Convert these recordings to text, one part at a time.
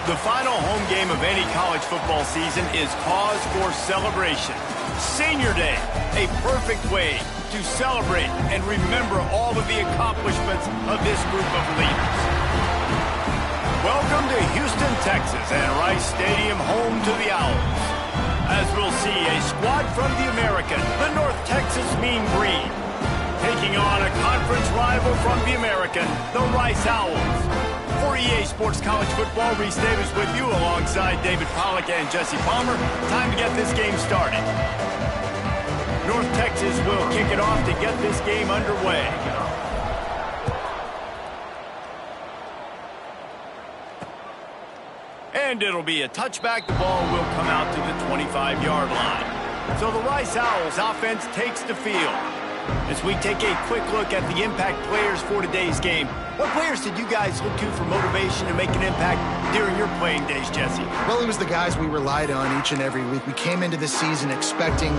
The final home game of any college football season is cause for celebration. Senior Day, a perfect way to celebrate and remember all of the accomplishments of this group of leaders. Welcome to Houston, Texas, and Rice Stadium, home to the Owls. As we'll see, a squad from the American, the North Texas Mean Green, taking on a conference rival from the American, the Rice Owls. For EA Sports College Football, Reese Davis with you alongside David Pollack and Jesse Palmer. Time to get this game started. North Texas will kick it off to get this game underway. And it'll be a touchback. The ball will come out to the 25-yard line. So the Rice Owls offense takes the field. As we take a quick look at the impact players for today's game, what players did you guys look to for motivation to make an impact during your playing days, Jesse? Well, it was the guys we relied on each and every week. We came into the season expecting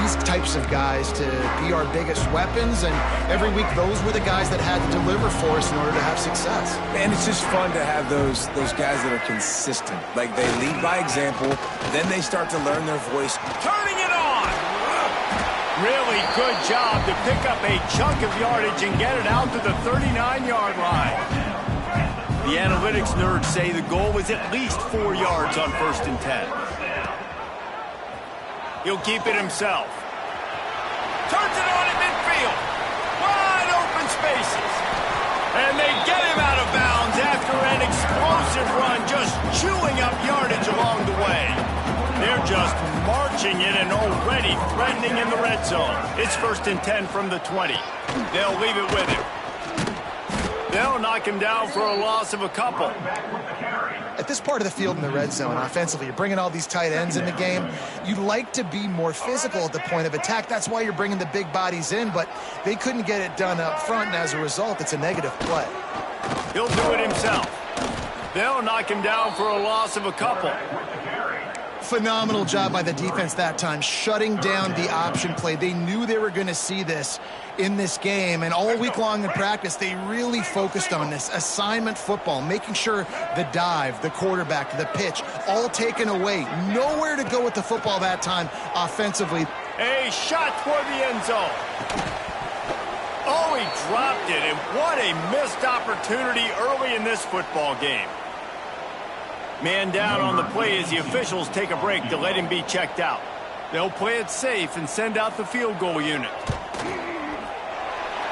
these types of guys to be our biggest weapons, and every week those were the guys that had to deliver for us in order to have success. And it's just fun to have those guys that are consistent. Like, they lead by example, then they start to learn their voice. Turning it on! Really good job to pick up a chunk of yardage and get it out to the 39-yard line. The analytics nerds say the goal was at least 4 yards on 1st and 10. He'll keep it himself. Turns it on in midfield. Wide open spaces. And they get him out of bounds after an explosive run, just chewing up yardage along the way. They're just marching in and already threatening in the red zone. It's 1st and 10 from the 20. They'll leave it with him. They'll knock him down for a loss of a couple. At this part of the field in the red zone, offensively, you're bringing all these tight ends in the game. You'd like to be more physical at the point of attack. That's why you're bringing the big bodies in, but they couldn't get it done up front, and as a result, it's a negative play. He'll do it himself. They'll knock him down for a loss of a couple. Phenomenal job by the defense that time, shutting down the option play. They knew they were going to see this in this game, and all week long in practice, they really focused on this assignment football, making sure the dive, the quarterback, the pitch, all taken away. Nowhere to go with the football that time offensively. A shot toward the end zone. Oh, he dropped it, and what a missed opportunity early in this football game. Man down on the play as the officials take a break to let him be checked out. They'll play it safe and send out the field goal unit.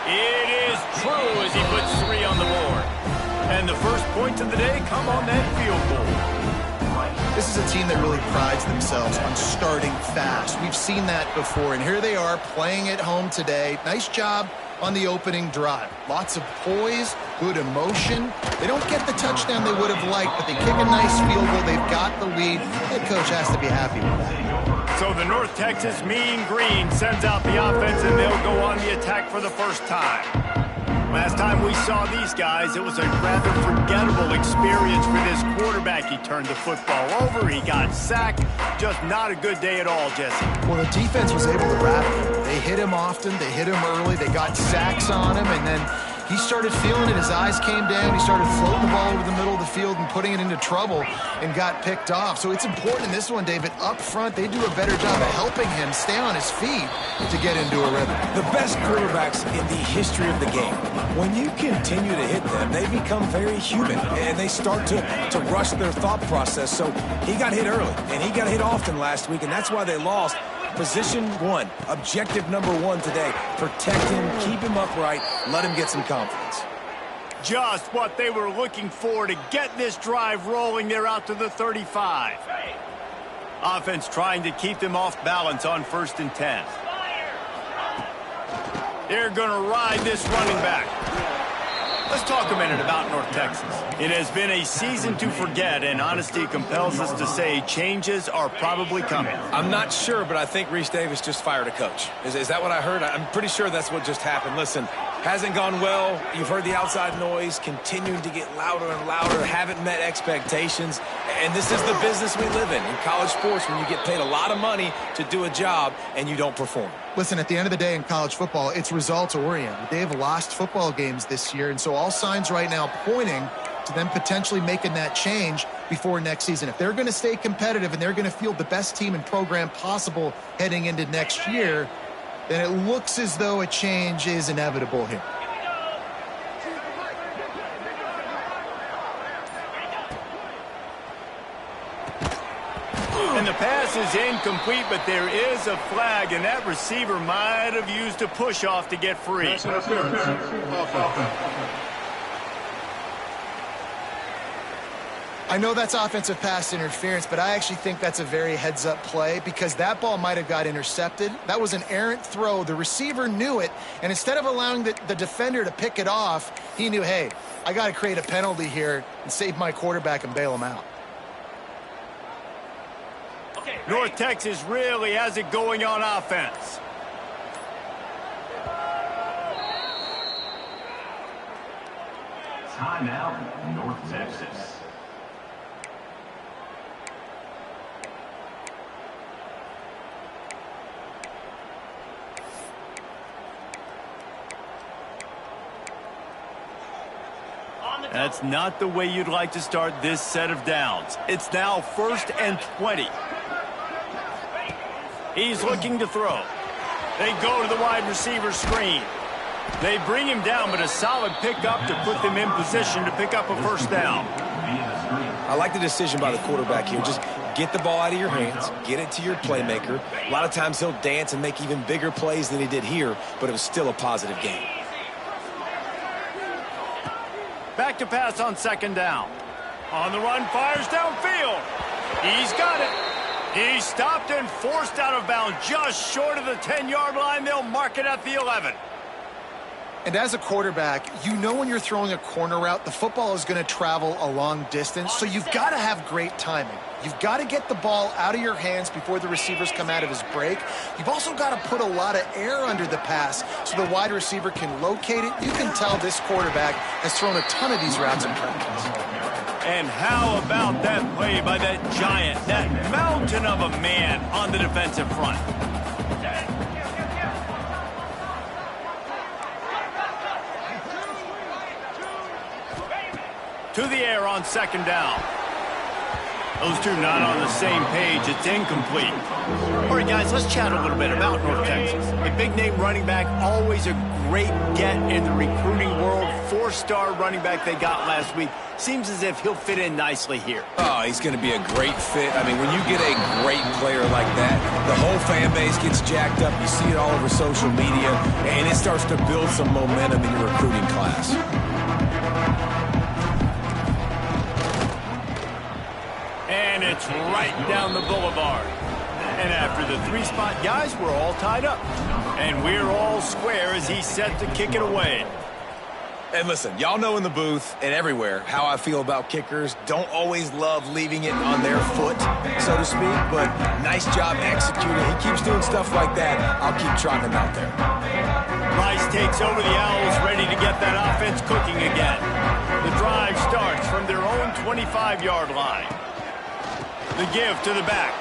It is true as he puts 3 on the board. And the first points of the day come on that field goal. This is a team that really prides themselves on starting fast. We've seen that before, and here they are playing at home today. Nice job on the opening drive. Lots of poise, good emotion. They don't get the touchdown they would have liked, but they kick a nice field goal. They've got the lead. Head coach has to be happy with that. So the North Texas Mean Green sends out the offense, and they'll go on the attack for the first time. Last time we saw these guys, it was a rather forgettable experience for this quarterback. He turned the football over, he got sacked. Just not a good day at all, Jesse. Well, the defense was able to rattle him. They hit him often, they hit him early, they got sacks on him, and then he started feeling it. His eyes came down. He started floating the ball over the middle of the field and putting it into trouble and got picked off. So it's important in this one, David, up front, they do a better job of helping him stay on his feet to get into a rhythm. The best quarterbacks in the history of the game, when you continue to hit them, they become very human, and they start to rush their thought process. So he got hit early, and he got hit often last week, and that's why they lost. Position 1, objective number 1 today. Protect him, keep him upright, let him get some confidence. Just what they were looking for to get this drive rolling. They're out to the 35. Offense trying to keep them off balance on 1st and 10. They're going to ride this running back. Let's talk a minute about North Texas. It has been a season to forget, and honesty compels us to say changes are probably coming. I'm not sure, but I think Reese Davis just fired a coach. Is that what I heard? I'm pretty sure that's what just happened. Listen, hasn't gone well. You've heard the outside noise, continuing to get louder and louder, haven't met expectations. And this is the business we live in college sports, when you get paid a lot of money to do a job and you don't perform. Listen, at the end of the day in college football, it's results-oriented. They have lost football games this year, and so all signs right now pointing to them potentially making that change. before next season. If they're going to stay competitive and they're going to field the best team and program possible heading into next year, then it looks as though a change is inevitable here. And the pass is incomplete, but there is a flag, and that receiver might have used a push-off to get free. I know that's offensive pass interference, but I actually think that's a very heads-up play because that ball might have got intercepted. That was an errant throw. The receiver knew it, and instead of allowing the defender to pick it off, he knew, hey, I got to create a penalty here and save my quarterback and bail him out. North Texas really has it going on offense. Timeout, North Texas. That's not the way you'd like to start this set of downs. It's now 1st and 20. He's looking to throw. They go to the wide receiver screen. They bring him down, but a solid pickup to put them in position to pick up a first down. I like the decision by the quarterback here. Just get the ball out of your hands, get it to your playmaker. A lot of times he'll dance and make even bigger plays than he did here, but it was still a positive game. Back to pass on 2nd down. On the run, fires downfield. He's got it. He's stopped and forced out of bounds just short of the 10-yard line. They'll mark it at the 11. And as a quarterback, you know when you're throwing a corner route, the football is going to travel a long distance, so you've got to have great timing. You've got to get the ball out of your hands before the receivers come out of his break. You've also got to put a lot of air under the pass so the wide receiver can locate it. You can tell this quarterback has thrown a ton of these routes in practice. And how about that play by that giant, that mountain of a man on the defensive front? To the air on 2nd down. Those two not on the same page. It's incomplete. All right, guys, let's chat a little bit about North Texas. A big-name running back, always a great get in the recruiting world. 4-star running back they got last week. Seems as if he'll fit in nicely here. Oh, he's going to be a great fit. I mean, when you get a great player like that, the whole fan base gets jacked up. You see it all over social media, and it starts to build some momentum in your recruiting class. And it's right down the boulevard. And after the 3-spot, guys, we're all tied up. And we're all square as he's set to kick it away. And listen, y'all know in the booth and everywhere how I feel about kickers. Don't always love leaving it on their foot, so to speak, but nice job executing. He keeps doing stuff like that. I'll keep trotting him out there. Rice takes over the Owls, ready to get that offense cooking again. The drive starts from their own 25-yard line. The give to the back.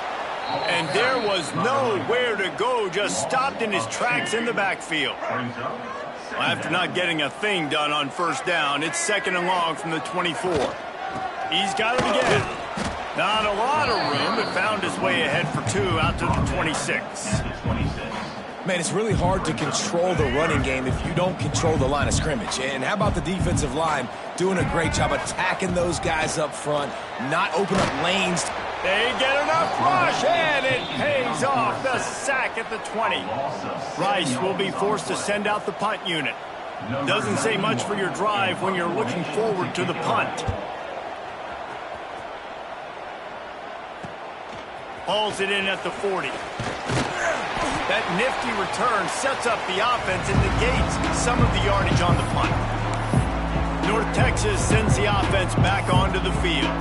And there was nowhere to go, just stopped in his tracks in the backfield. After not getting a thing done on 1st down, it's 2nd and long from the 24. He's got it again. Not a lot of room, but found his way ahead for 2 out to the 26. Man, it's really hard to control the running game if you don't control the line of scrimmage. And how about the defensive line doing a great job attacking those guys up front, not open up lanes. They get enough rush, and it pays off. The sack at the 20. Rice will be forced to send out the punt unit. Doesn't say much for your drive when you're looking forward to the punt. Hauls it in at the 40. That nifty return sets up the offense and negates some of the yardage on the punt. North Texas sends the offense back onto the field.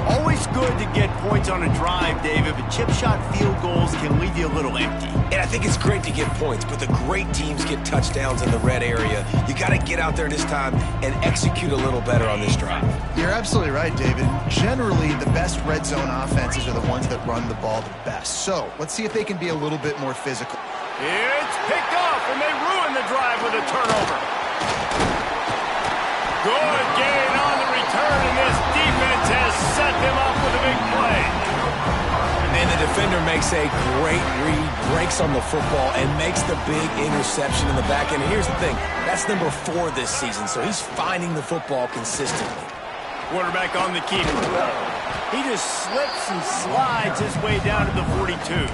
Always good to get points on a drive, David, but chip shot field goals can leave you a little empty. And I think it's great to get points, but the great teams get touchdowns in the red area. You got to get out there this time and execute a little better on this drive. You're absolutely right, David. Generally, the best red zone offenses are the ones that run the ball the best. So let's see if they can be a little bit more physical. It's picked off, and they ruin the drive with a turnover. Good gain on the return, and this defense has to set them up with a big play. And the defender makes a great read, breaks on the football, and makes the big interception in the back end. Here's the thing, that's number 4 this season, so he's finding the football consistently. Quarterback on the keeper. He just slips and slides his way down to the 42.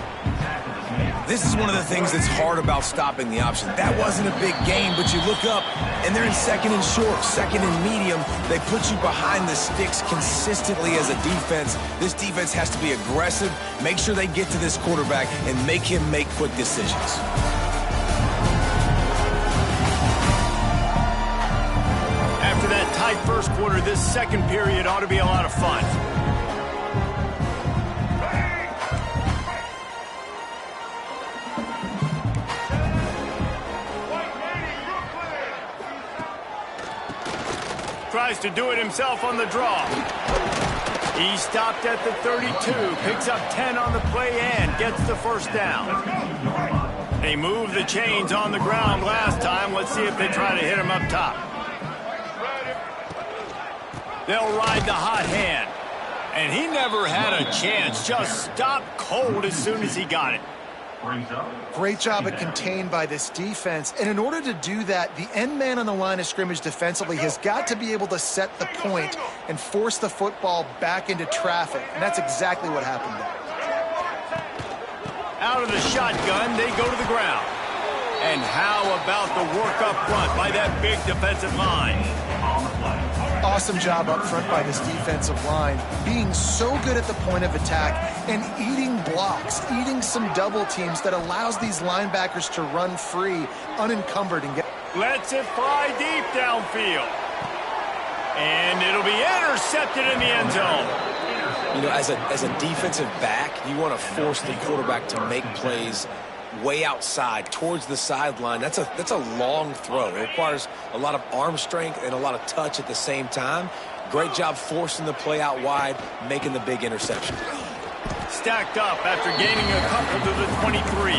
This is one of the things that's hard about stopping the option. That wasn't a big gain, but you look up, and they're in second and short, second and medium. They put you behind the sticks consistently as a defense. This defense has to be aggressive, make sure they get to this quarterback, and make him make quick decisions. After that tight first quarter, this second period ought to be a lot of fun. Tries to do it himself on the draw. He stopped at the 32, picks up 10 on the play and gets the first down. They moved the chains on the ground last time. Let's see if they try to hit him up top. They'll ride the hot hand. And he never had a chance. Just stopped cold as soon as he got it. Great job at contained by this defense. And in order to do that, the end man on the line of scrimmage defensively has got to be able to set the point and force the football back into traffic. And that's exactly what happened there. Out of the shotgun, they go to the ground. And how about the work up front by that big defensive line? Awesome job up front by this defensive line, being so good at the point of attack and eating blocks, eating some double teams that allows these linebackers to run free, unencumbered, and get... Lets it fly deep downfield. And it'll be intercepted in the end zone. You know, as a defensive back, you want to force the quarterback to make plays way outside towards the sideline. That's a long throw. It requires a lot of arm strength and a lot of touch at the same time. Great job forcing the play out wide, making the big interception. Stacked up after gaining a couple to the 23.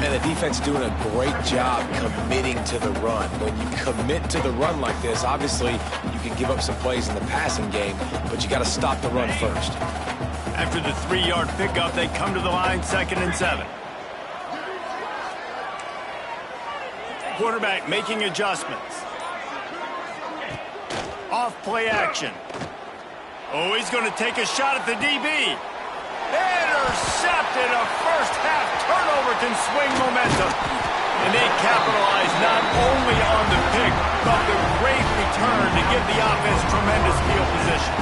And the defense doing a great job committing to the run. When you commit to the run like this, obviously you can give up some plays in the passing game, but you got to stop the run first. After the 3-yard pickup, they come to the line 2nd and 7. Quarterback making adjustments. Off play action. Oh, he's going to take a shot at the DB. Intercepted. A first half turnover can swing momentum. And they capitalize not only on the pick, but the great return to give the offense tremendous field position.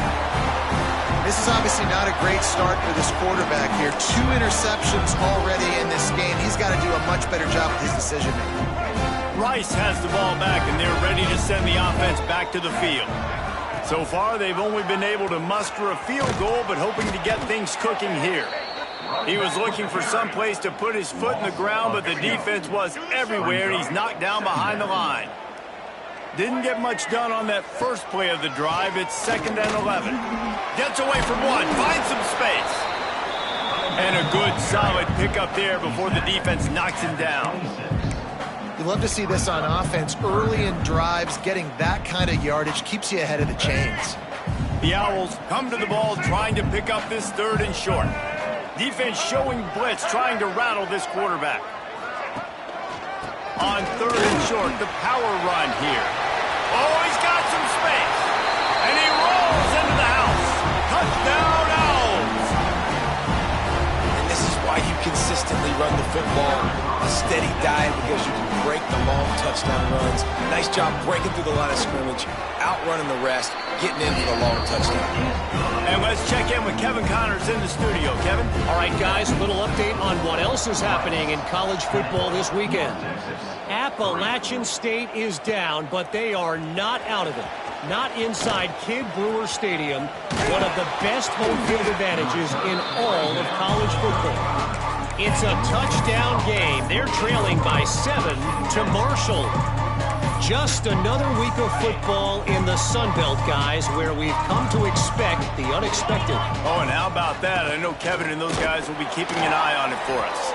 This is obviously not a great start for this quarterback here. 2 interceptions already in this game. He's got to do a much better job with his decision-making. Rice has the ball back, and they're ready to send the offense back to the field. So far, they've only been able to muster a field goal, but hoping to get things cooking here. He was looking for some place to put his foot in the ground, but the defense was everywhere, and he's knocked down behind the line. Didn't get much done on that first play of the drive. It's 2nd and 11. Gets away from one, finds some space. And a good, solid pickup there before the defense knocks him down. You love to see this on offense. Early in drives, getting that kind of yardage keeps you ahead of the chains. The Owls come to the ball trying to pick up this 3rd and short. Defense showing blitz, trying to rattle this quarterback. On 3rd and short, the power run here. Oh, he's got some space. And he rolls into the house. Touchdown, Owls. And this is why you consistently run the football. A steady diet because you can break the long touchdown runs. Nice job breaking through the line of scrimmage, outrunning the rest, getting in for the long touchdown. And let's check in with Kevin Connors in the studio. Kevin? All right, guys, a little update on what else is happening in college football this weekend. Appalachian State is down, but they are not out of it. Not inside Kidd Brewer Stadium, one of the best home field advantages in all of college football. It's a touchdown game. They're trailing by 7 to Marshall. Just another week of football in the Sun Belt, guys, where we've come to expect the unexpected. Oh, and how about that? I know Kevin and those guys will be keeping an eye on it for us.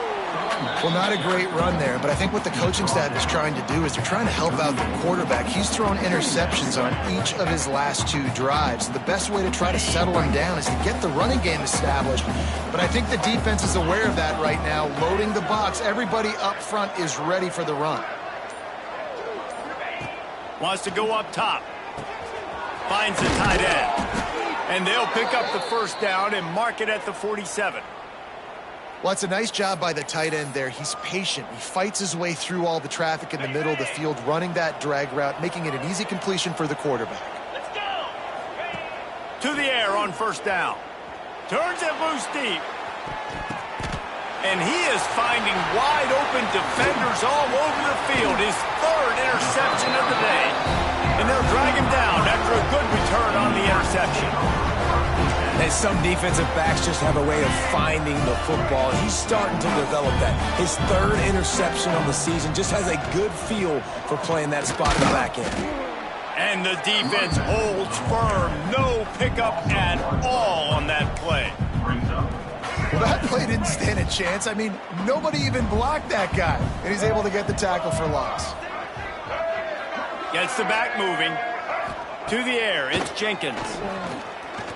Well, not a great run there, but I think what the coaching staff is trying to do is they're trying to help out the quarterback. He's thrown interceptions on each of his last 2 drives. The best way to try to settle him down is to get the running game established. But I think the defense is aware of that right now, loading the box. Everybody up front is ready for the run. Wants to go up top. Finds the tight end. And they'll pick up the first down and mark it at the 47. Well, it's a nice job by the tight end there. He's patient. He fights his way through all the traffic in the middle of the field, running that drag route, making it an easy completion for the quarterback. To the air on first down. Turns it loose deep. And he is finding wide open defenders all over the field. His 3rd interception of the day. And they'll drag him down after a good return on the interception. And some defensive backs just have a way of finding the football. He's starting to develop that. His 3rd interception on the season, just has a good feel for playing that spot in the back end. And the defense holds firm. No pickup at all on that play. Well, that play didn't stand a chance. I mean, nobody even blocked that guy. And he's able to get the tackle for loss. Gets the back moving. To the air, it's Jenkins.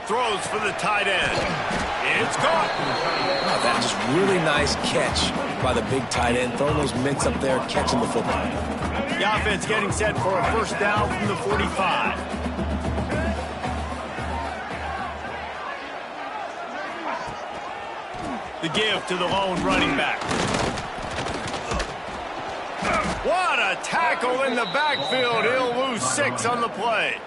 Throws for the tight end. It's caught. Oh, that just really nice catch by the big tight end. Throwing those mitts up there, catching the football. The offense getting set for a first down from the 45. The give to the lone running back. What a tackle in the backfield. He'll lose 6 on the play.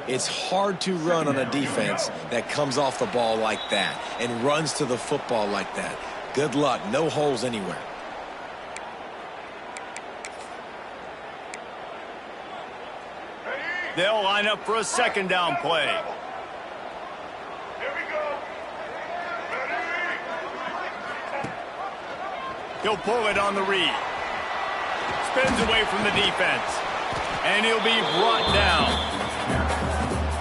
It's hard to run on a defense that comes off the ball like that and runs to the football like that. Good luck. No holes anywhere. They'll line up for a second down play. He'll pull it on the read. Spins away from the defense. And he'll be brought down.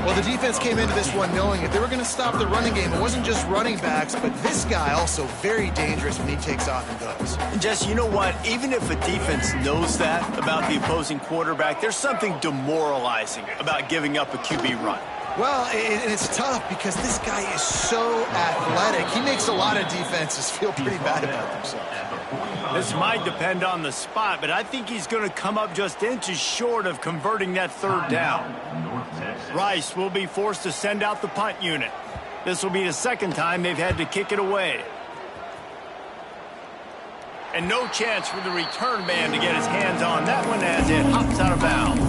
Well, the defense came into this one knowing if they were going to stop the running game, it wasn't just running backs, but this guy also very dangerous when he takes off and goes. And Jesse, you know what? Even if a defense knows that about the opposing quarterback, there's something demoralizing about giving up a QB run. Well, and it's tough because this guy is so athletic. He makes a lot of defenses feel pretty bad about themselves. This might depend on the spot, but I think he's going to come up just inches short of converting that third down. Rice will be forced to send out the punt unit. This will be the second time they've had to kick it away. And no chance for the return man to get his hands on that one as it hops out of bounds.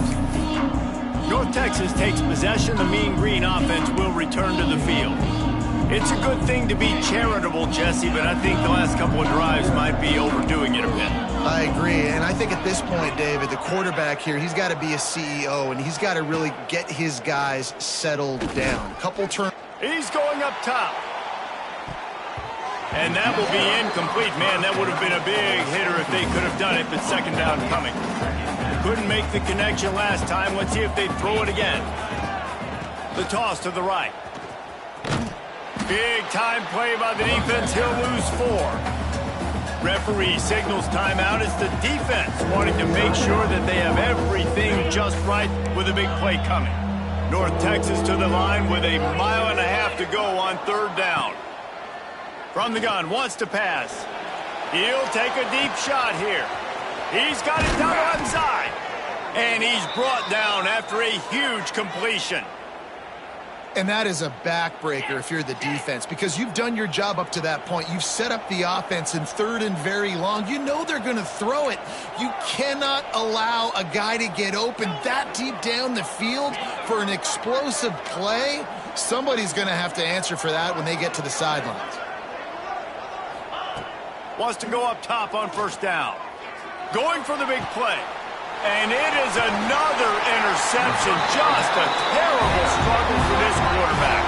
North Texas takes possession. The Mean Green offense will return to the field. It's a good thing to be charitable, Jesse, but I think the last couple of drives might be overdoing it a bit. I agree, and I think at this point, David, the quarterback here, he's got to be a CEO, and he's got to really get his guys settled down. Couple turns. He's going up top. And that will be incomplete. Man, that would have been a big hitter if they could have done it, but second down coming. Couldn't make the connection last time. Let's see if they throw it again. The toss to the right. Big time play by the defense. He'll lose 4. Referee signals timeout. It's the defense wanting to make sure that they have everything just right with a big play coming. North Texas to the line with a 1.5 miles to go on third down. From the gun, wants to pass. He'll take a deep shot here. He's got it down the left side. And he's brought down after a huge completion. And that is a backbreaker if you're the defense, because you've done your job up to that point. You've set up the offense in third and very long. You know they're going to throw it. You cannot allow a guy to get open that deep down the field for an explosive play. Somebody's going to have to answer for that when they get to the sidelines. Wants to go up top on first down. Going for the big play. And it is another interception. Just a terrible struggle for this quarterback.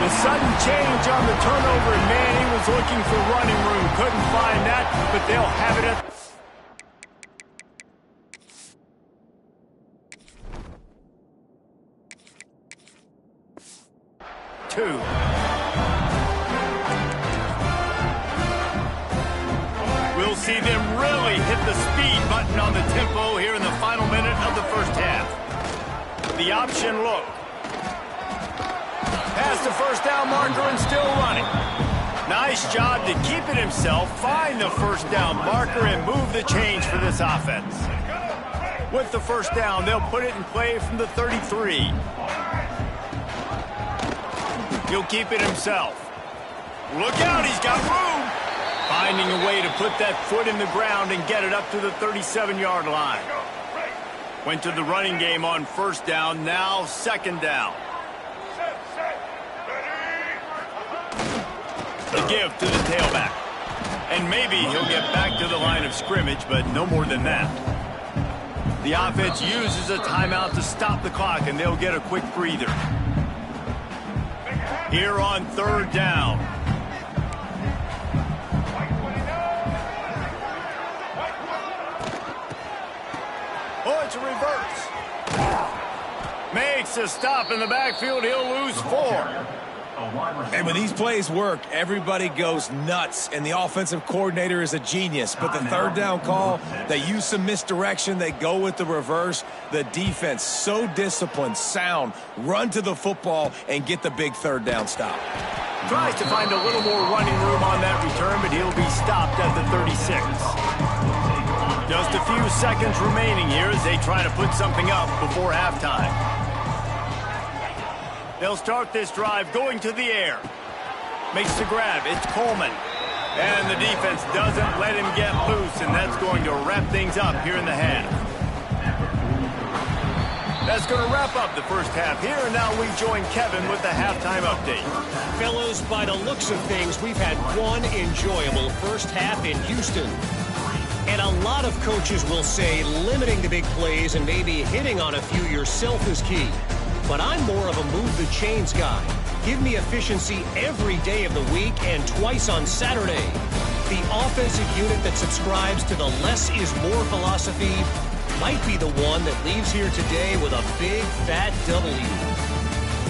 The sudden change on the turnover, and man, he was looking for running room. Couldn't find that, but they'll have it at 2. We'll see them really hit the speed button on the tempo here in the final minute of the first half. The option look. Past the first down marker and still running. Nice job to keep it himself, find the first down marker, and move the chains for this offense. With the first down, they'll put it in play from the 33. He'll keep it himself. Look out, he's got room. Finding a way to put that foot in the ground and get it up to the 37-yard line. Went to the running game on first down, now second down. The give to the tailback. And maybe he'll get back to the line of scrimmage, but no more than that. The offense uses a timeout to stop the clock, and they'll get a quick breather. Here on third down. Oh, it's a reverse. Makes a stop in the backfield. He'll lose 4. And when these plays work, everybody goes nuts, and the offensive coordinator is a genius. But the third down call, they use some misdirection. They go with the reverse. The defense, so disciplined, sound, run to the football and get the big third down stop. Tries to find a little more running room on that return, but he'll be stopped at the 36. Just a few seconds remaining here as they try to put something up before halftime. They'll start this drive going to the air. Makes the grab. It's Coleman. And the defense doesn't let him get loose, and that's going to wrap things up here in the half. That's going to wrap up the first half here, and now we join Kevin with the halftime update. Fellows, by the looks of things, we've had one enjoyable first half in Houston. And a lot of coaches will say limiting the big plays and maybe hitting on a few yourself is key. But I'm more of a move the chains guy. Give me efficiency every day of the week and twice on Saturday. The offensive unit that subscribes to the less is more philosophy might be the one that leaves here today with a big fat W.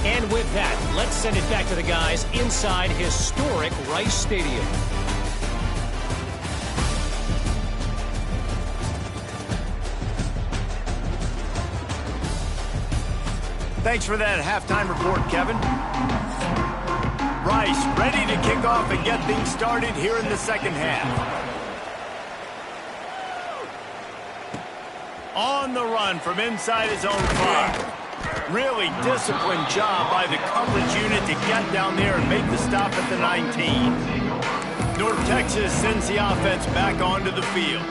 And with that, let's send it back to the guys inside historic Rice Stadium. Thanks for that halftime report, Kevin. Rice ready to kick off and get things started here in the second half. On the run from inside his own 5. Really disciplined job by the coverage unit to get down there and make the stop at the 19. North Texas sends the offense back onto the field.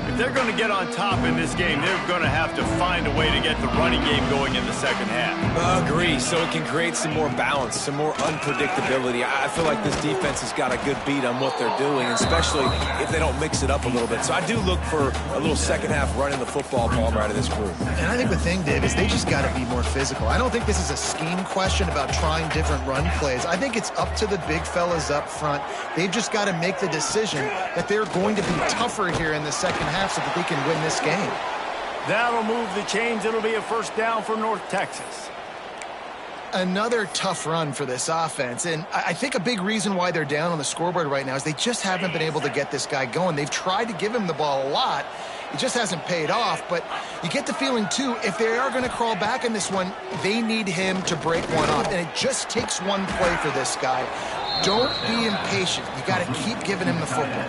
If they're going to get on top in this game, they're going to have to find a way to get the running game going in the second half. Agree, so it can create some more balance, some more unpredictability. I feel like this defense has got a good beat on what they're doing, especially if they don't mix it up a little bit. So I do look for a little second half running the football ball out of this group. And I think the thing, Dave, is they just got to be more physical. I don't think this is a scheme question about trying different run plays. I think it's up to the big fellas up front. They've just got to make the decision that they're going to be tougher here in the second half so that they can win this game. That'll move the chains. It'll be a first down for North Texas. Another tough run for this offense, and I think a big reason why they're down on the scoreboard right now is they just haven't been able to get this guy going. They've tried to give him the ball a lot. It just hasn't paid off, but you get the feeling, too, if they are going to crawl back in this one, they need him to break one off, and it just takes one play for this guy. Don't be impatient. You got to keep giving him the football.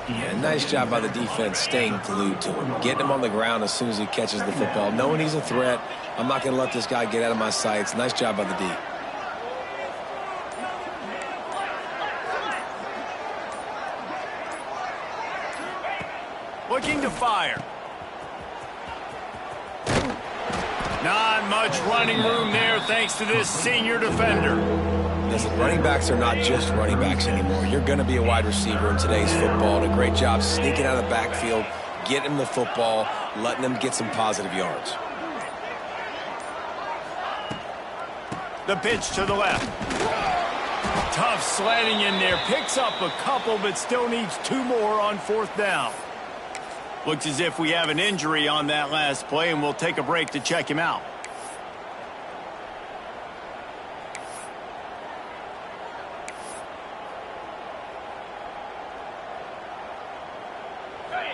Yeah, nice job by the defense staying glued to him, getting him on the ground as soon as he catches the football, knowing he's a threat. I'm not going to let this guy get out of my sights. Nice job by the D. Looking to fire. Not much running room there thanks to this senior defender. Listen, running backs are not just running backs anymore. You're going to be a wide receiver in today's football, and a great job sneaking out of the backfield, getting them the football, letting them get some positive yards. The pitch to the left. Tough sledding in there. Picks up a couple, but still needs 2 more on fourth down. Looks as if we have an injury on that last play, and we'll take a break to check him out.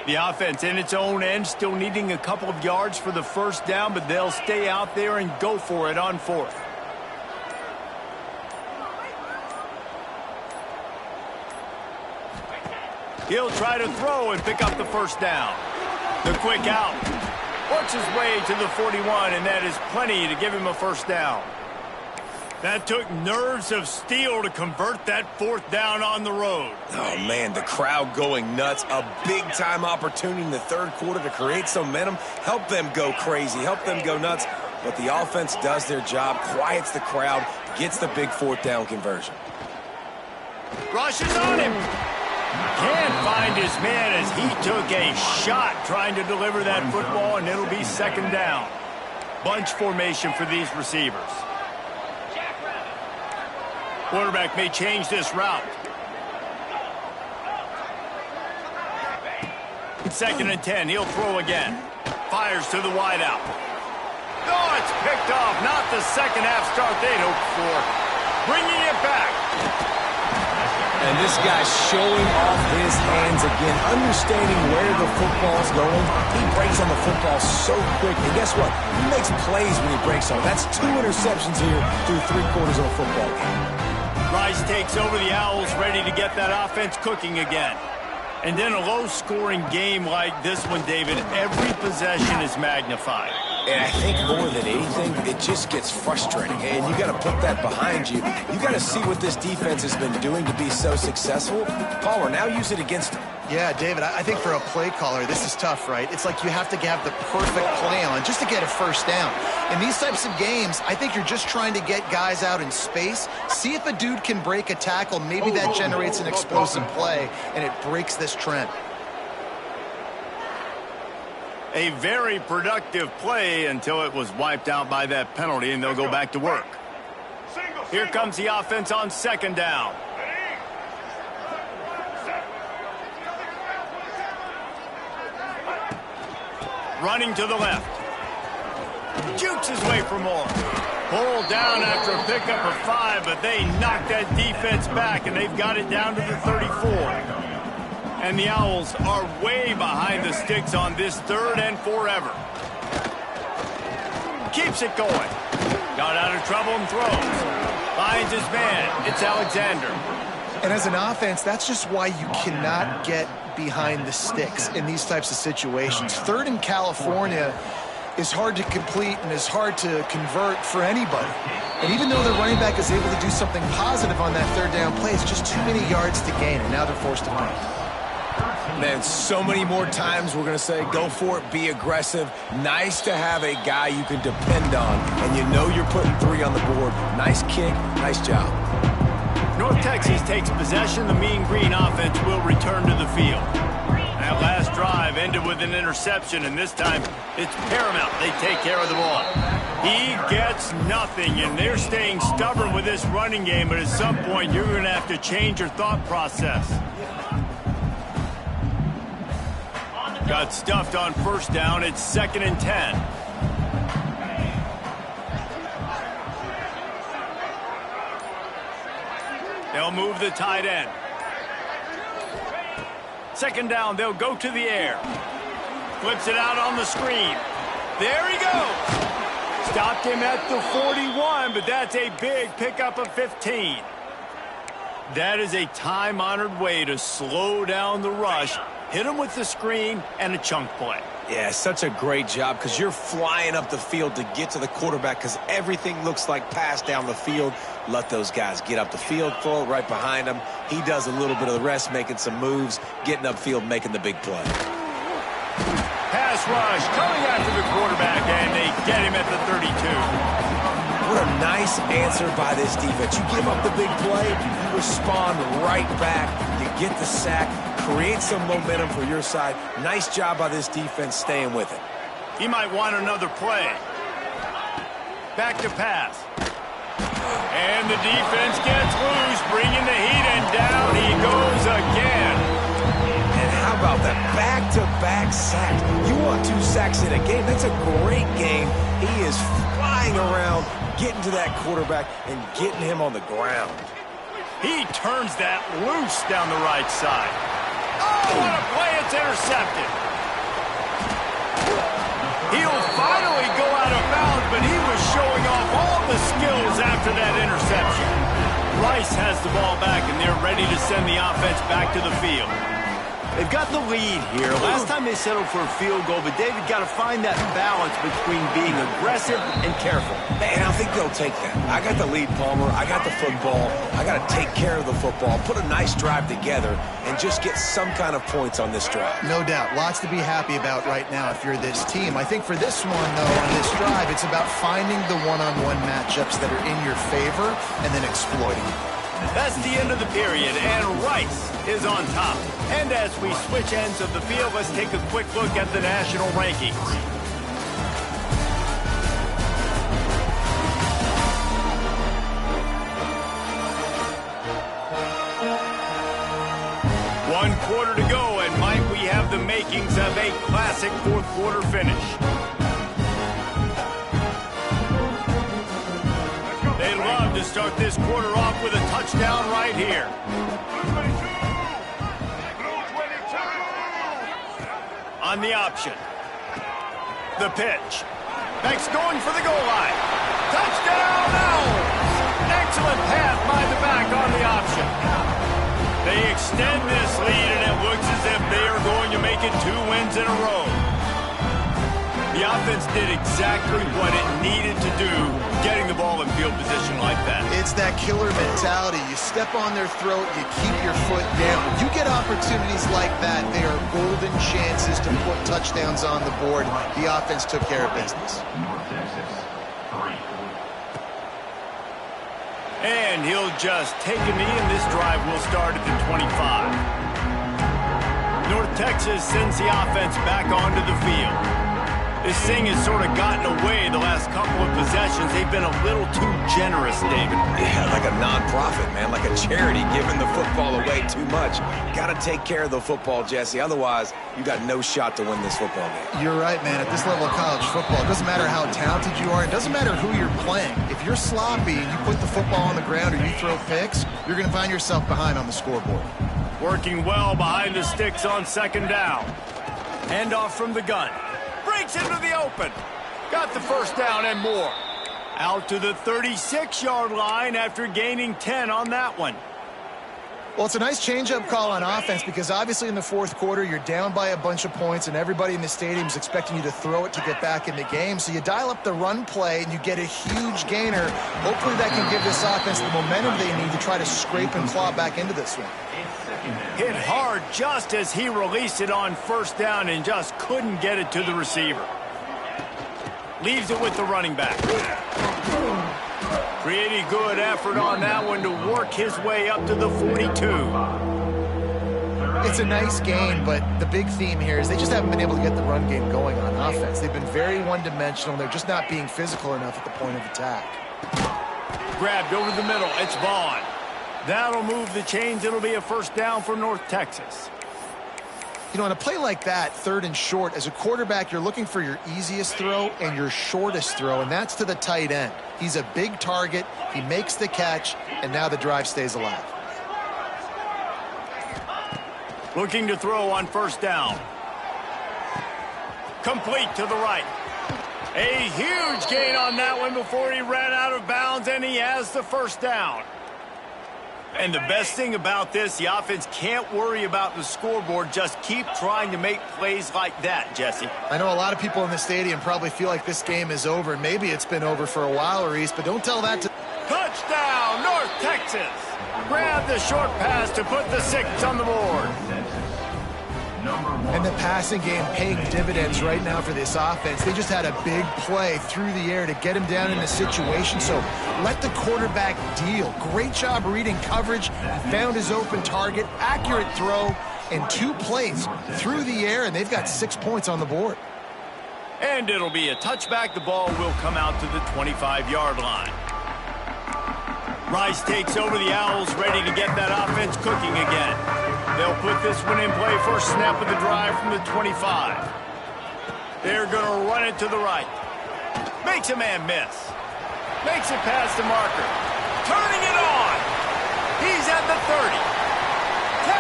The offense in its own end still needing a couple of yards for the first down, but they'll stay out there and go for it on 4th. He'll try to throw and pick up the first down. The quick out. Works his way to the 41, and that is plenty to give him a first down. That took nerves of steel to convert that 4th down on the road. Oh, man, the crowd going nuts. A big-time opportunity in the 3rd quarter to create some momentum, help them go crazy, help them go nuts. But the offense does their job, quiets the crowd, gets the big 4th down conversion. Rushes on him. Can't find his man as he took a shot trying to deliver that football, and it'll be 2nd down. Bunch formation for these receivers. Quarterback may change this route. 2nd and 10. He'll throw again. Fires to the wideout. Oh, it's picked off. Not the second half start they'd hoped for. Bringing it back. And this guy's showing off his hands again, understanding where the football's going. He breaks on the football so quick. And guess what? He makes plays when he breaks on it. That's 2 interceptions here through 3 quarters of a football game. Rice takes over the Owls, ready to get that offense cooking again. And then a low-scoring game like this one, David, every possession is magnified. And I think more than anything, it just gets frustrating. And you got to put that behind you. You got to see what this defense has been doing to be so successful. Palmer, now use it against them. Yeah, David, I think for a play caller, this is tough, right? It's like you have to have the perfect play on just to get a first down. In these types of games, I think you're just trying to get guys out in space, see if a dude can break a tackle. Maybe that generates an explosive play, and it breaks this trend. A very productive play until it was wiped out by that penalty, and they'll go back to work. Here comes the offense on 2nd down. Running to the left. Jukes his way for more. Pulled down after a pickup of 5, but they knocked that defense back, and they've got it down to the 34. And the Owls are way behind the sticks on this 3rd and forever. Keeps it going. Got out of trouble and throws. Finds his man. It's Alexander. And as an offense, that's just why you cannot get behind the sticks in these types of situations. 3rd in California is hard to complete and is hard to convert for anybody. And even though the running back is able to do something positive on that 3rd down play, it's just too many yards to gain, and now they're forced to punt. Man, so many more times we're going to say, go for it, be aggressive. Nice to have a guy you can depend on, and you know you're putting 3 on the board. Nice kick, nice job. North Texas takes possession. The Mean Green offense will return to the field. That last drive ended with an interception, and this time it's paramount they take care of the ball. He gets nothing, and they're staying stubborn with this running game, but at some point you're going to have to change your thought process. Got stuffed on 1st down. It's 2nd and 10. They'll move the tight end. 2nd down, they'll go to the air. Flips it out on the screen. There he goes. Stopped him at the 41, but that's a big pickup of 15. That is a time-honored way to slow down the rush, hit him with the screen, and a chunk play. Yeah, such a great job because you're flying up the field to get to the quarterback because everything looks like pass down the field. Let those guys get up the field, throw it right behind him. He does a little bit of the rest, making some moves, getting upfield, making the big play. Pass rush coming after the quarterback, and they get him at the 32. What a nice answer by this defense. You give up the big play, you respond right back, you get the sack, create some momentum for your side. Nice job by this defense staying with it. He might want another play. Back to pass. And the defense gets loose, bringing the heat, and down he goes again. And how about that back-to-back sacks? You want 2 sacks in a game, that's a great game. He is flying around, getting to that quarterback and getting him on the ground. He turns that loose down the right side. Oh, what a play. It's intercepted. intercepted. He'll finally go out of bounds, but he was showing off all the skills after that interception. Rice has the ball back, and they're ready to send the offense back to the field. They've got the lead here. Last time they settled for a field goal, but David got to find that balance between being aggressive and careful. And I think they'll take that. I got the lead, Palmer. I got the football. I got to take care of the football, put a nice drive together, and just get some kind of points on this drive. No doubt. Lots to be happy about right now if you're this team. I think for this one, though, on this drive, it's about finding the one-on-one matchups that are in your favor and then exploiting them. That's the end of the period, and Rice is on top. And as we switch ends of the field, let's take a quick look at the national rankings. One quarter to go, and might we have the makings of a classic fourth quarter finish. They love to start this quarter off with a touchdown right here. On the option. The pitch. Next going for the goal line. Touchdown Owls! Excellent pass by the back on the option. They extend this lead, and it looks as if they are going to make it 2 wins in a row. The offense did exactly what it needed to do, getting the ball in field position like that. It's that killer mentality. You step on their throat, you keep your foot down. You get opportunities like that, they are golden chances to put touchdowns on the board. The offense took care of business. And he'll just take a knee, and this drive will start at the 25. North Texas sends the offense back onto the field. This thing has sort of gotten away the last couple of possessions. They've been a little too generous, David. Yeah, like a non-profit, man, like a charity giving the football away too much. Got to take care of the football, Jesse. Otherwise, you got no shot to win this football game. You're right, man. At this level of college football, it doesn't matter how talented you are. It doesn't matter who you're playing. If you're sloppy and you put the football on the ground or you throw picks, you're going to find yourself behind on the scoreboard. Working well behind the sticks on second down. Handoff from the gun. Breaks into the open. Got the first down and more. Out to the 36-yard line after gaining 10 on that one. Well, it's a nice change-up call on offense because obviously in the fourth quarter, you're down by a bunch of points and everybody in the stadium is expecting you to throw it to get back in the game. So you dial up the run play and you get a huge gainer. Hopefully that can give this offense the momentum they need to try to scrape and claw back into this one. Hit hard just as he released it on first down and just couldn't get it to the receiver. Leaves it with the running back. Pretty good effort on that one to work his way up to the 42. It's a nice game, but the big theme here is they just haven't been able to get the run game going on offense. They've been very one-dimensional. They're just not being physical enough at the point of attack. Grabbed over the middle. It's Vaughn. That'll move the chains. It'll be a first down for North Texas. You know, on a play like that, third and short, as a quarterback, you're looking for your easiest throw and your shortest throw, and that's to the tight end. He's a big target. He makes the catch, and now the drive stays alive. Looking to throw on first down. Complete to the right. A huge gain on that one before he ran out of bounds, and he has the first down. And the best thing about this, the offense can't worry about the scoreboard. Just keep trying to make plays like that, Jesse. I know a lot of people in the stadium probably feel like this game is over. Maybe it's been over for a while, Reese, but don't tell that to... Touchdown, North Texas! Grab the short pass to put the 6 on the board. And the passing game paying dividends right now for this offense. They just had a big play through the air to get him down in a situation. So let the quarterback deal. Great job reading coverage. He found his open target. Accurate throw. And 2 plays through the air, and they've got 6 points on the board. And it'll be a touchback. The ball will come out to the 25-yard line. Rice takes over the Owls, ready to get that offense cooking again. They'll put this one in play first snap of the drive from the 25. They're going to run it to the right. Makes a man miss. Makes it past the marker. Turning it on. He's at the 30. 10.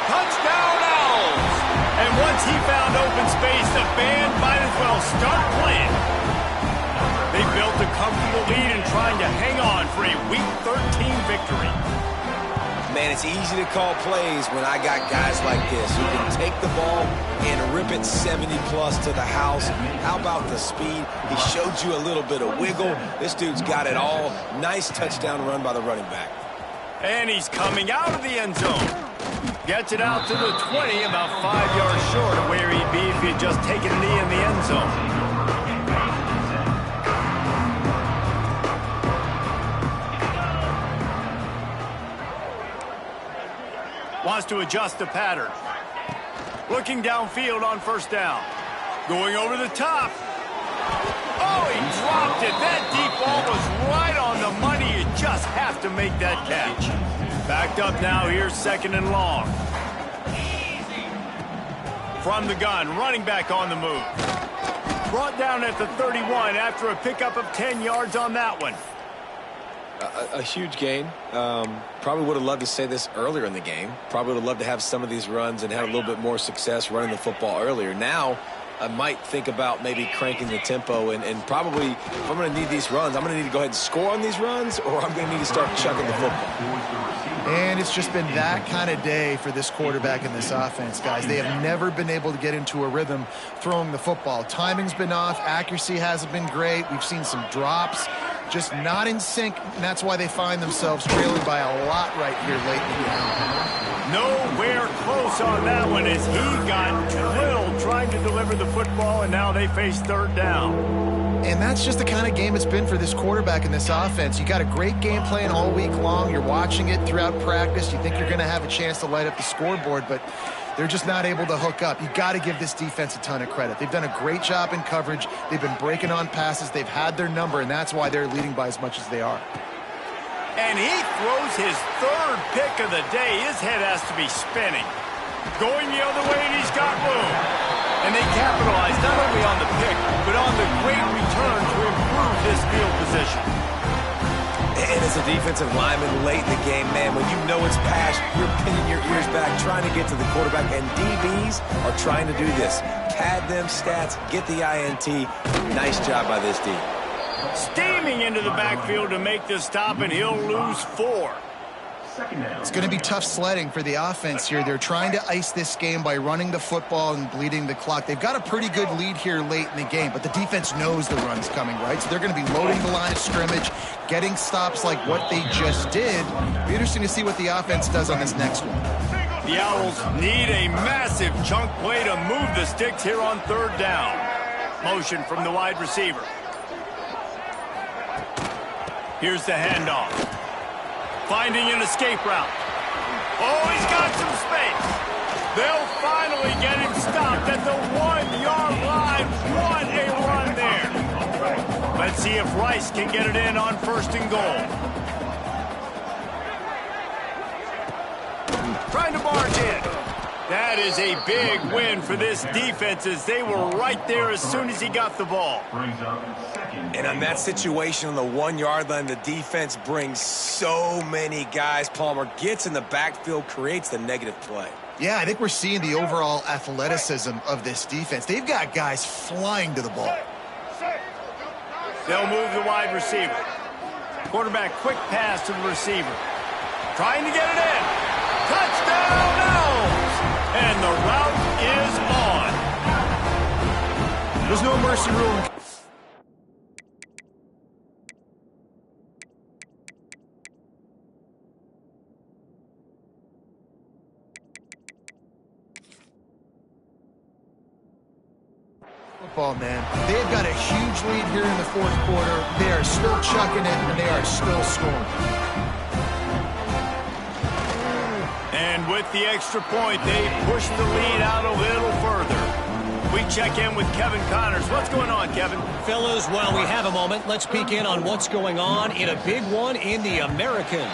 Touchdown Owls. once he found open space, the band might as well start playing. They built a comfortable lead and trying to hang on for a Week 13 victory. Man, it's easy to call plays when I got guys like this who can take the ball and rip it 70-plus to the house. How about the speed? He showed you a little bit of wiggle. This dude's got it all. Nice touchdown run by the running back. And he's coming out of the end zone. Gets it out to the 20, about 5 yards short of where he'd be if he had just taken a knee in the end zone. Wants to adjust the pattern. Looking downfield on first down. Going over the top. Oh, he dropped it. That deep ball was right on the money. You just have to make that catch. Backed up now. Here's second and long. From the gun, running back on the move. Brought down at the 31 after a pickup of 10 yards on that one. A huge gain. Probably would have loved to say this earlier in the game. Probably would have loved to have some of these runs and have a little bit more success running the football earlier. Now, I might think about maybe cranking the tempo and probably, if I'm going to need these runs, I'm going to need to go ahead and score on these runs, or I'm going to need to start chucking the football. And it's just been that kind of day for this quarterback and this offense, guys. They have never been able to get into a rhythm throwing the football. Timing's been off. Accuracy hasn't been great. We've seen some drops. Just not in sync, and that's why they find themselves trailing by a lot right here late in the game. Nowhere close on that one as he got drilled trying to deliver the football, and now they face third down. And that's just the kind of game it's been for this quarterback and this offense. You got a great game plan all week long. You're watching it throughout practice. You think you're going to have a chance to light up the scoreboard, but they're just not able to hook up. You got to give this defense a ton of credit. They've done a great job in coverage. They've been breaking on passes. They've had their number, and that's why they're leading by as much as they are. And he throws his third pick of the day. His head has to be spinning. Going the other way, and he's got room. And they capitalize not only on the pick, but on the great return to improve this field position. And as a defensive lineman late in the game, man, when you know it's past, you're pinning your ears back, trying to get to the quarterback, and DBs are trying to do this. Pad them stats, get the INT. Nice job by this D. Steaming into the backfield to make the stop, and he'll lose 4. It's going to be tough sledding for the offense here. They're trying to ice this game by running the football and bleeding the clock. They've got a pretty good lead here late in the game, but the defense knows the run's coming, right? So they're going to be loading the line of scrimmage, getting stops like what they just did. It'll be interesting to see what the offense does on this next one. The Owls need a massive chunk play to move the sticks here on third down. Motion from the wide receiver. Here's the handoff. Finding an escape route. Oh, he's got some space. They'll finally get him stopped at the 1-yard line. What a run there. Let's see if Rice can get it in on first and goal. Trying to barge in. That is a big win for this defense as they were right there as soon as he got the ball. And on that situation on the 1-yard line, the defense brings so many guys. Palmer gets in the backfield, creates the negative play. Yeah, I think we're seeing the overall athleticism of this defense. They've got guys flying to the ball. They'll move the wide receiver. Quarterback quick pass to the receiver. Trying to get it in. Touchdown Owls! And the route is on. There's no mercy rule. Football, man. They've got a huge lead here in the fourth quarter. They are still chucking it, and they are still scoring. And with the extra point, they push the lead out a little further. We check in with Kevin Connors. What's going on, Kevin? Fellas, while we have a moment, let's peek in on what's going on in a big one in the American.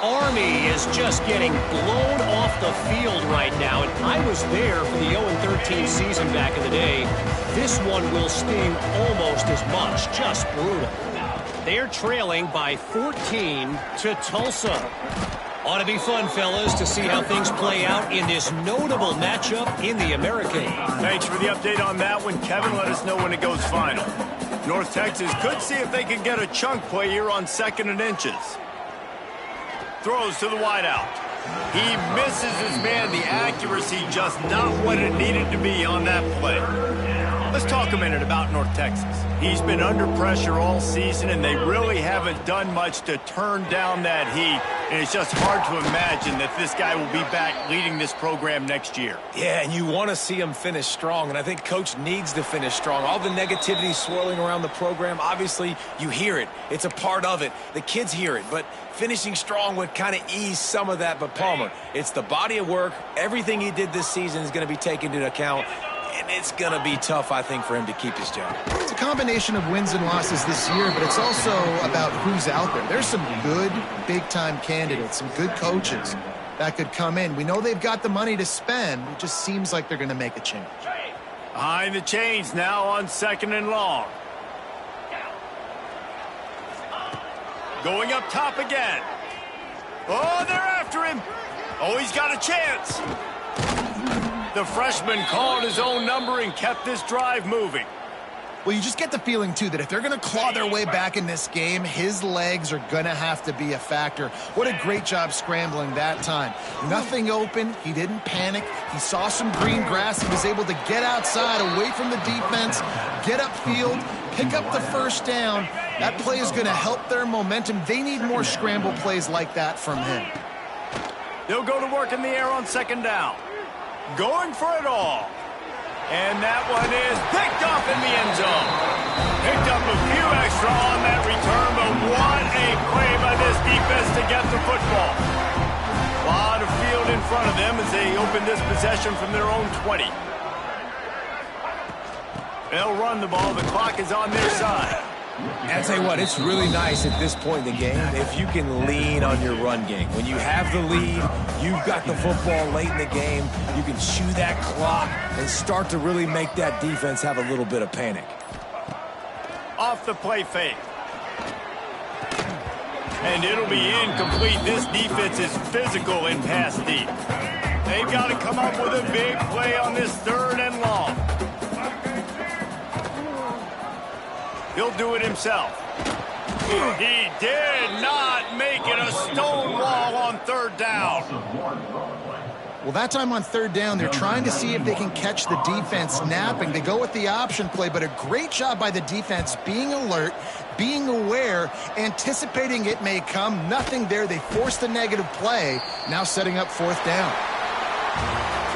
Army is just getting blown off the field right now, and I was there for the 0-13 season back in the day. This one will sting almost as much, just brutal. They're trailing by 14 to Tulsa. Ought to be fun, fellas, to see how things play out in this notable matchup in the American. Thanks for the update on that one, Kevin. Let us know when it goes final. North Texas could see if they can get a chunk play here on 2nd and inches. Throws to the wideout. He misses his man. The accuracy just not what it needed to be on that play. Let's talk a minute about North Texas. He's been under pressure all season, and they really haven't done much to turn down that heat. And it's just hard to imagine that this guy will be back leading this program next year. Yeah, and you want to see him finish strong, and I think Coach needs to finish strong. All the negativity swirling around the program, obviously you hear it. It's a part of it. The kids hear it, but finishing strong would kind of ease some of that. But Palmer, it's the body of work. Everything he did this season is going to be taken into account. And it's going to be tough, I think, for him to keep his job. It's a combination of wins and losses this year, but it's also about who's out there. There's some good big-time candidates, some good coaches that could come in. We know they've got the money to spend. It just seems like they're going to make a change. Behind the chains now on 2nd and long. Going up top again. Oh, they're after him. Oh, he's got a chance. The freshman called his own number and kept this drive moving. Well, you just get the feeling, too, that if they're going to claw their way back in this game, his legs are going to have to be a factor. What a great job scrambling that time. Nothing open. He didn't panic. He saw some green grass. He was able to get outside, away from the defense, get upfield, pick up the first down. That play is going to help their momentum. They need more scramble plays like that from him. They'll go to work in the air on 2nd down. Going for it all. And that one is picked up in the end zone. Picked up a few extra on that return, but what a play by this defense to get the football. A lot of field in front of them as they open this possession from their own 20. They'll run the ball. The clock is on their side. And I tell you what, it's really nice at this point in the game if you can lean on your run game. When you have the lead, you've got the football late in the game, you can chew that clock and start to really make that defense have a little bit of panic. Off the play fake. And it'll be incomplete. This defense is physical in pass deep. They've got to come up with a big play on this 3rd and long. He'll do it himself. He did not make it a stone wall on 3rd down. Well, that time on 3rd down, they're trying to see if they can catch the defense napping. They go with the option play, but a great job by the defense being alert, being aware, anticipating it may come. Nothing there. They forced the negative play, now setting up 4th down.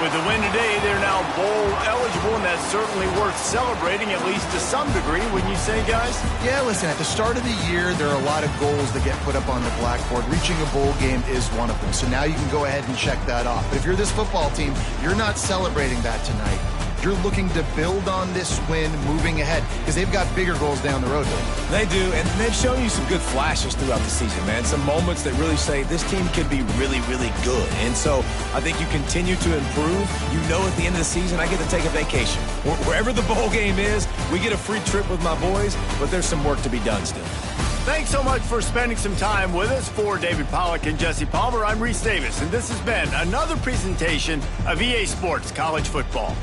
With the win today, they're now bowl eligible, and that's certainly worth celebrating, at least to some degree, wouldn't you say, guys? Yeah, listen, at the start of the year, there are a lot of goals that get put up on the blackboard. Reaching a bowl game is one of them, so now you can go ahead and check that off. But if you're this football team, you're not celebrating that tonight. You're looking to build on this win moving ahead because they've got bigger goals down the road. They do, and they've shown you some good flashes throughout the season, man. Some moments that really say this team could be really, really good. And so I think you continue to improve. You know at the end of the season, I get to take a vacation. Wherever the bowl game is, we get a free trip with my boys, but there's some work to be done still. Thanks so much for spending some time with us. For David Pollack and Jesse Palmer, I'm Reese Davis, and this has been another presentation of EA Sports College Football.